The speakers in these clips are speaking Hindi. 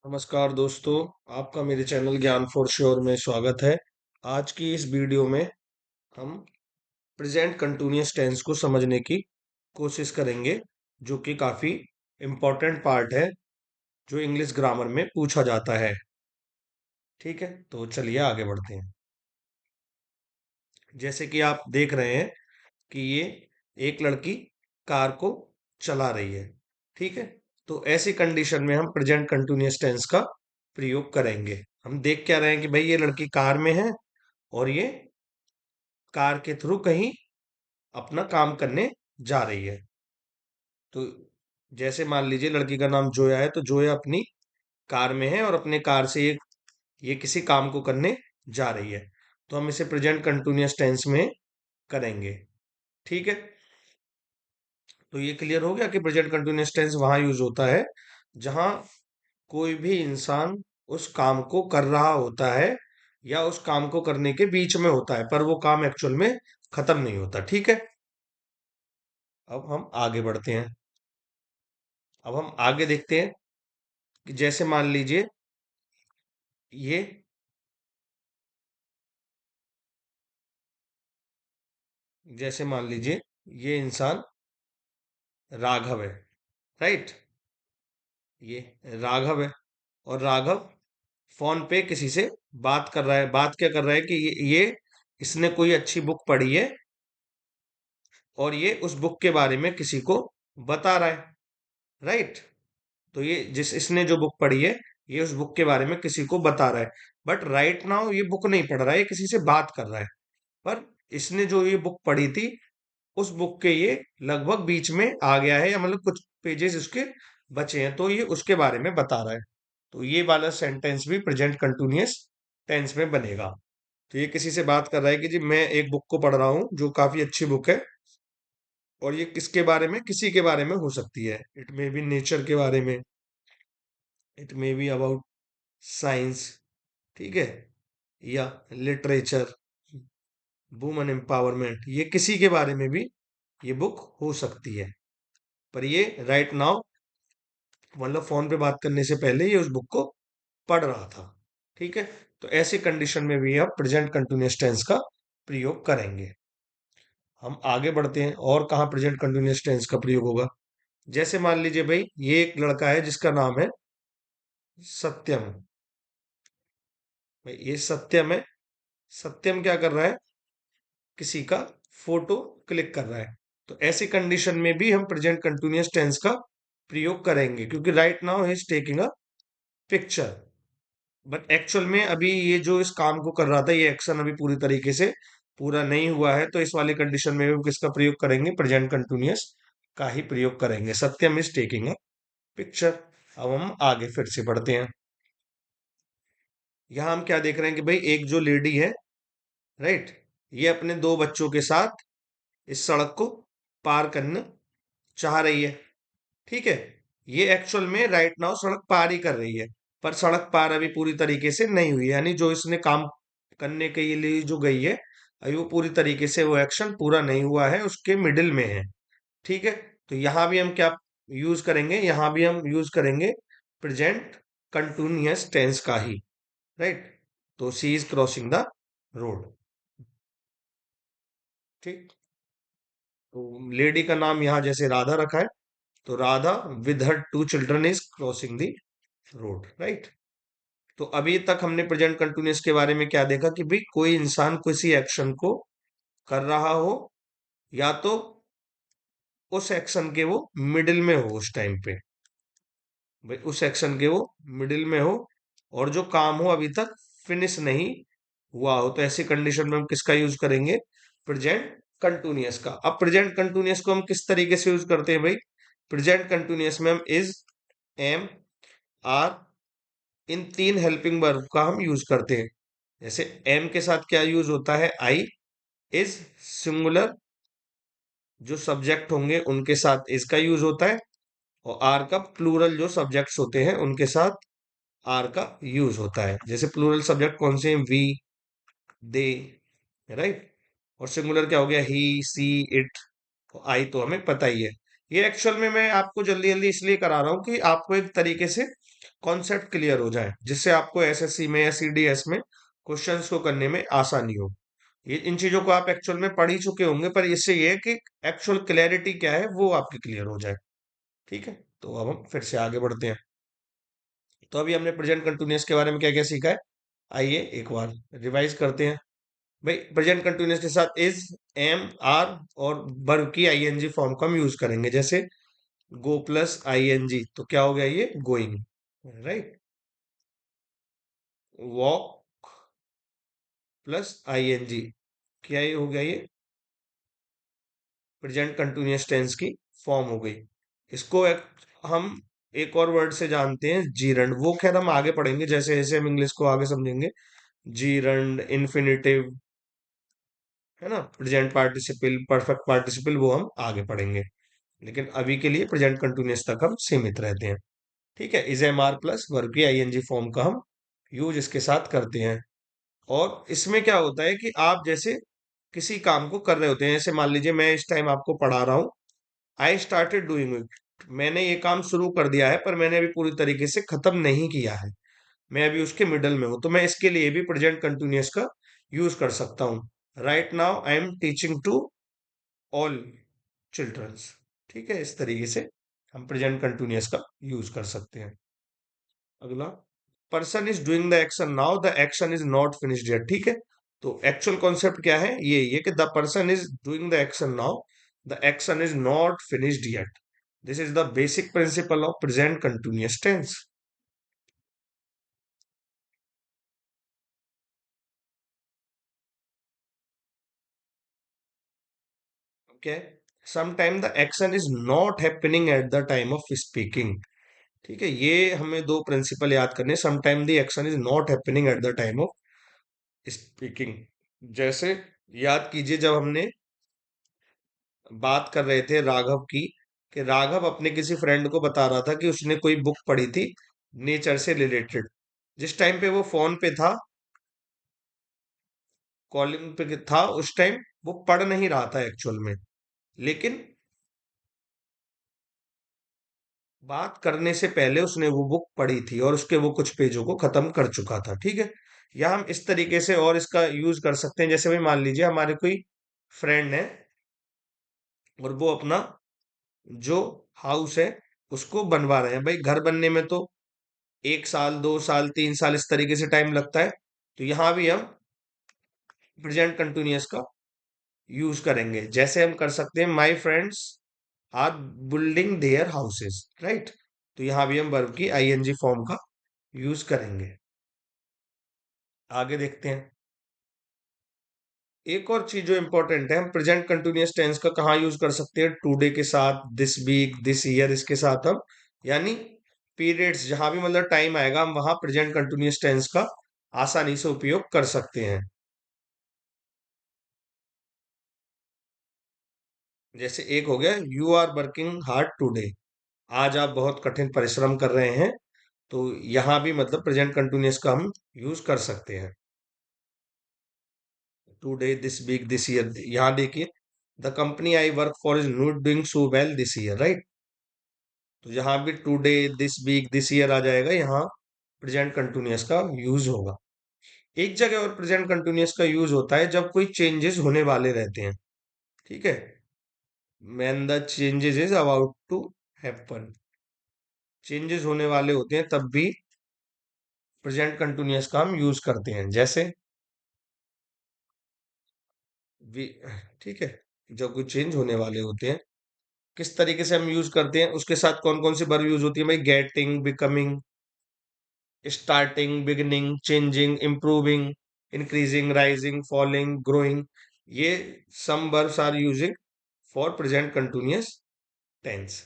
नमस्कार दोस्तों। आपका मेरे चैनल ज्ञान फॉर श्योर में स्वागत है। आज की इस वीडियो में हम प्रेजेंट कंटिन्यूअस टेंस को समझने की कोशिश करेंगे, जो कि काफी इम्पोर्टेंट पार्ट है, जो इंग्लिश ग्रामर में पूछा जाता है। ठीक है, तो चलिए आगे बढ़ते हैं। जैसे कि आप देख रहे हैं कि ये एक लड़की कार को चला रही है। ठीक है, तो ऐसी कंडीशन में हम प्रेजेंट कंटिन्यूअस टेंस का प्रयोग करेंगे। हम देख क्या रहे हैं कि भाई ये लड़की कार में है और ये कार के थ्रू कहीं अपना काम करने जा रही है। तो जैसे मान लीजिए लड़की का नाम जोया है, तो जोया अपनी कार में है और अपने कार से ये किसी काम को करने जा रही है। तो हम इसे प्रेजेंट कंटिन्यूअस टेंस में करेंगे। ठीक है, तो ये क्लियर हो गया कि प्रेजेंट कंटिन्यूअस टेंस वहां यूज होता है जहां कोई भी इंसान उस काम को कर रहा होता है या उस काम को करने के बीच में होता है, पर वो काम एक्चुअल में खत्म नहीं होता। ठीक है, अब हम आगे बढ़ते हैं। अब हम आगे देखते हैं कि जैसे मान लीजिए ये जैसे मान लीजिए ये इंसान राघव है। राइट, ये राघव है और राघव फोन पे किसी से बात कर रहा है। बात क्या कर रहा है कि ये इसने कोई अच्छी बुक पढ़ी है और ये उस बुक के बारे में किसी को बता रहा है। राइट, तो ये जिस इसने जो बुक पढ़ी है, ये उस बुक के बारे में किसी को बता रहा है। बट राइट नाउ ये बुक नहीं पढ़ रहा है, ये किसी से बात कर रहा है। पर इसने जो ये बुक पढ़ी थी, उस बुक के ये लगभग बीच में आ गया है, या मतलब कुछ पेजेस उसके बचे हैं, तो ये उसके बारे में बता रहा है। तो ये वाला सेंटेंस भी प्रेजेंट कंटिन्यूअस टेंस में बनेगा। तो ये किसी से बात कर रहा है कि जी मैं एक बुक को पढ़ रहा हूँ जो काफी अच्छी बुक है, और ये किसके बारे में, किसी के बारे में हो सकती है। इट मे बी नेचर के बारे में, it may be about science. ठीक है, या लिटरेचर, वुमन एम्पावरमेंट, ये किसी के बारे में भी ये बुक हो सकती है। पर ये राइट नाउ मतलब फोन पे बात करने से पहले ये उस बुक को पढ़ रहा था। ठीक है, तो ऐसी कंडीशन में भी आप प्रेजेंट कंटिन्यूअस टेंस का प्रयोग करेंगे। हम आगे बढ़ते हैं और कहाँ प्रेजेंट कंटिन्यूअस टेंस का प्रयोग होगा। जैसे मान लीजिए भाई ये एक लड़का है जिसका नाम है सत्यम। भाई ये सत्यम है। सत्यम क्या कर रहा है, किसी का फोटो क्लिक कर रहा है। तो ऐसी कंडीशन में भी हम प्रेजेंट कंटिन्यूअस टेंस का प्रयोग करेंगे, क्योंकि right now he is taking a picture. But actual में अभी ये जो इस काम को कर रहा था, ये एक्शन अभी पूरी तरीके से पूरा नहीं हुआ है। तो इस वाली कंडीशन में भी हम किसका प्रयोग करेंगे, प्रेजेंट कंटिन्यूअस का ही प्रयोग करेंगे। सत्यम इज टेकिंग अ पिक्चर। अब हम आगे फिर से बढ़ते हैं। यहाँ हम क्या देख रहे हैं कि भाई एक जो लेडी है, राइट, ये अपने दो बच्चों के साथ इस सड़क को पार करना चाह रही है। ठीक है, ये एक्चुअल में राइट नाउ सड़क पार ही कर रही है, पर सड़क पार अभी पूरी तरीके से नहीं हुई है। यानी जो इसने काम करने के लिए जो गई है, अभी वो पूरी तरीके से वो एक्शन पूरा नहीं हुआ है, उसके मिडिल में है। ठीक है, तो यहां भी हम क्या यूज करेंगे, यहां भी हम यूज करेंगे प्रेजेंट कंटिन्यूअस टेंस का ही। राइट, तो सी इज क्रॉसिंग द रोड। ठीक, तो लेडी का नाम यहाँ जैसे राधा रखा है, तो Radha with her two children is crossing the road. Right, तो अभी तक हमने प्रेजेंट कंटिन्यूअस के बारे में क्या देखा कि भाई कोई इंसान किसी एक्शन को कर रहा हो, या तो उस एक्शन के वो मिडिल में हो, उस टाइम पे भाई उस एक्शन के वो मिडिल में हो, और जो काम हो अभी तक फिनिश नहीं हुआ हो। तो ऐसी कंडीशन में हम किसका यूज करेंगे, प्रेजेंट कंटिन्यूअस का। अब प्रेजेंट कंटिन्यूअस को हम किस तरीके से यूज करते हैं भाई, प्रेजेंट कंटिन्यूअस में हम इज, एम, आर, इन तीन हेल्पिंग वर्ब का हम यूज करते हैं। जैसे एम के साथ क्या यूज होता है, आई, इज सिंगुलर जो सब्जेक्ट होंगे उनके साथ इसका यूज होता है, और आर का प्लूरल जो सब्जेक्ट्स होते हैं उनके साथ आर का यूज होता है। जैसे प्लूरल सब्जेक्ट कौन से हैं, वी, दे, राइट, और सिंगुलर क्या हो गया, ही, सी, इट, आई तो हमें पता ही है। ये एक्चुअल में मैं आपको जल्दी जल्दी इसलिए करा रहा हूं कि आपको एक तरीके से कॉन्सेप्ट क्लियर हो जाए, जिससे आपको एसएससी में या सीडीएस में क्वेश्चंस को करने में आसानी हो। ये इन चीजों को आप एक्चुअल में पढ़ ही चुके होंगे, पर इससे ये है कि एक्चुअल क्लैरिटी क्या है वो आपकी क्लियर हो जाए। ठीक है, तो अब हम फिर से आगे बढ़ते हैं। तो अभी हमने प्रेजेंट कंटिन्यूअस के बारे में क्या क्या सीखा है, आइए एक बार रिवाइज करते हैं। भाई प्रेजेंट कंटिन्यूअस के साथ इज, एम, आर और वर्ब की आईएनजी फॉर्म को हम यूज करेंगे। जैसे गो प्लस आईएनजी तो क्या हो गया, ये going, right. Walk plus ING, क्या ये हो गया, ये प्रेजेंट कंटिन्यूअस टेंस की फॉर्म हो गई। इसको हम एक और वर्ड से जानते हैं, जीरंड। वो खैर हम आगे पढ़ेंगे, जैसे जैसे हम इंग्लिश को आगे समझेंगे। जीरंड, इन्फिनिटिव, है ना, प्रेजेंट पार्टिसिपल, परफेक्ट पार्टिसिपल, वो हम आगे पढ़ेंगे। लेकिन अभी के लिए प्रेजेंट कंटिन्यूअस तक हम सीमित रहते हैं। ठीक है, is, am, are plus verb की आईएनजी फॉर्म का हम यूज इसके साथ करते हैं। और इसमें क्या होता है कि आप जैसे किसी काम को कर रहे होते हैं, जैसे मान लीजिए मैं इस टाइम आपको पढ़ा रहा हूँ, आई स्टार्टेड डूइंग इट, मैंने ये काम शुरू कर दिया है पर मैंने अभी पूरी तरीके से खत्म नहीं किया है, मैं अभी उसके मिडल में हूँ, तो मैं इसके लिए भी प्रेजेंट कंटिन्यूअस का यूज कर सकता हूँ। Right now I am teaching to all childrens. ठीक है, इस तरीके से हम प्रेजेंट कंटिन्यूअस का यूज कर सकते हैं। अगला, person is doing the action now, the action is not finished yet. ठीक है, तो एक्चुअल कॉन्सेप्ट क्या है, ये कि the person is doing the action now, the action is not finished yet. This is the basic principle of present continuous tense. Okay, sometime the action is not happening at the time of speaking. ठीक है, ये हमें दो प्रिंसिपल याद करने, sometime the action is not happening at the time of speaking. जैसे याद कीजिए, जब हमने बात कर रहे थे राघव की, कि राघव अपने किसी फ्रेंड को बता रहा था कि उसने कोई बुक पढ़ी थी नेचर से रिलेटेड। जिस टाइम पे वो फोन पे था, कॉलिंग पे था, उस टाइम वो पढ़ नहीं रहा था एक्चुअल में, लेकिन बात करने से पहले उसने वो बुक पढ़ी थी और उसके वो कुछ पेजों को खत्म कर चुका था। ठीक है, या हम इस तरीके से और इसका यूज कर सकते हैं, जैसे भाई मान लीजिए हमारे कोई फ्रेंड है और वो अपना जो हाउस है उसको बनवा रहे हैं। भाई घर बनने में तो 1 साल, 2 साल, 3 साल इस तरीके से टाइम लगता है, तो यहाँ भी हम प्रेजेंट कंटिन्यूअस का यूज करेंगे। जैसे हम कर सकते हैं, my friends are building their houses, right. तो यहाँ भी हम वर्ब की आईएनजी फॉर्म का यूज करेंगे। आगे देखते हैं। एक और चीज जो इंपॉर्टेंट है, हम प्रेजेंट कंटिन्यूअस टेंस का कहाँ यूज कर सकते हैं, टुडे के साथ, दिस वीक, दिस ईयर, इसके साथ हम, यानी पीरियड्स जहां भी मतलब टाइम आएगा, हम वहां प्रेजेंट कंटिन्यूअस टेंस का आसानी से उपयोग कर सकते हैं। जैसे एक हो गया, you are working hard today, आज आप बहुत कठिन परिश्रम कर रहे हैं, तो यहाँ भी मतलब प्रेजेंट कंटिन्यूअस का हम यूज कर सकते हैं। Today, this week, this year, यहाँ देखिए, the company I work for is not doing so well this year, right. तो यहाँ भी today, this week, this year आ जाएगा, यहाँ प्रेजेंट कंटिन्यूअस का यूज होगा। एक जगह और प्रेजेंट कंटिन्यूअस का यूज होता है जब कोई चेंजेस होने वाले रहते हैं। ठीक है, when the changes is about to happen, changes होने वाले होते हैं तब भी प्रेजेंट कंटिन्यूअस का हम यूज करते हैं। जैसे वी, ठीक है, जब कोई चेंज होने वाले होते हैं, किस तरीके से हम यूज करते हैं, उसके साथ कौन कौन सी वर्ब यूज होती है, भाई getting, becoming, starting, beginning, changing, improving, increasing, rising, falling, growing, ये some verbs are using for present continuous tense.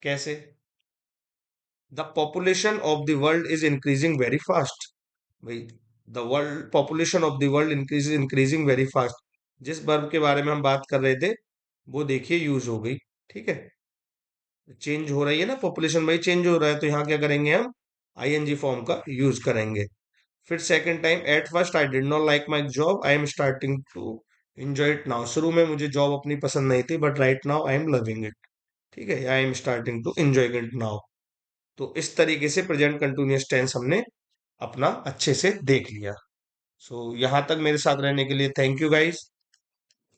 कैसे, the population of the world is increasing very fast. भाई the world population of the world increasing very fast, जिस वर्ब के बारे में हम बात कर रहे थे वो देखिए यूज हो गई। ठीक है, चेंज हो रही है ना पॉपुलेशन, भाई चेंज हो रहा है, तो यहाँ क्या करेंगे, हम आईएनजी फॉर्म का यूज करेंगे। फिर second time, at first I did not like my job, I am starting to enjoy it now. शुरू में मुझे जॉब अपनी पसंद नहीं थी, but right now I am loving it. ठीक है, I am starting to enjoy it now. तो इस तरीके से प्रेजेंट कंटिन्यूअस टेंस हमने अपना अच्छे से देख लिया। सो यहाँ तक मेरे साथ रहने के लिए थैंक यू गाइस।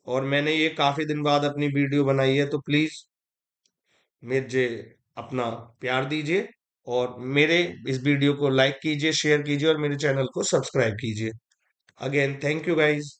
और मैंने ये काफी दिन बाद अपनी वीडियो बनाई है, तो प्लीज मुझे अपना प्यार दीजिए और मेरे इस वीडियो को लाइक कीजिए, शेयर कीजिए और मेरे चैनल को सब्सक्राइब कीजिए। Again thank you guys.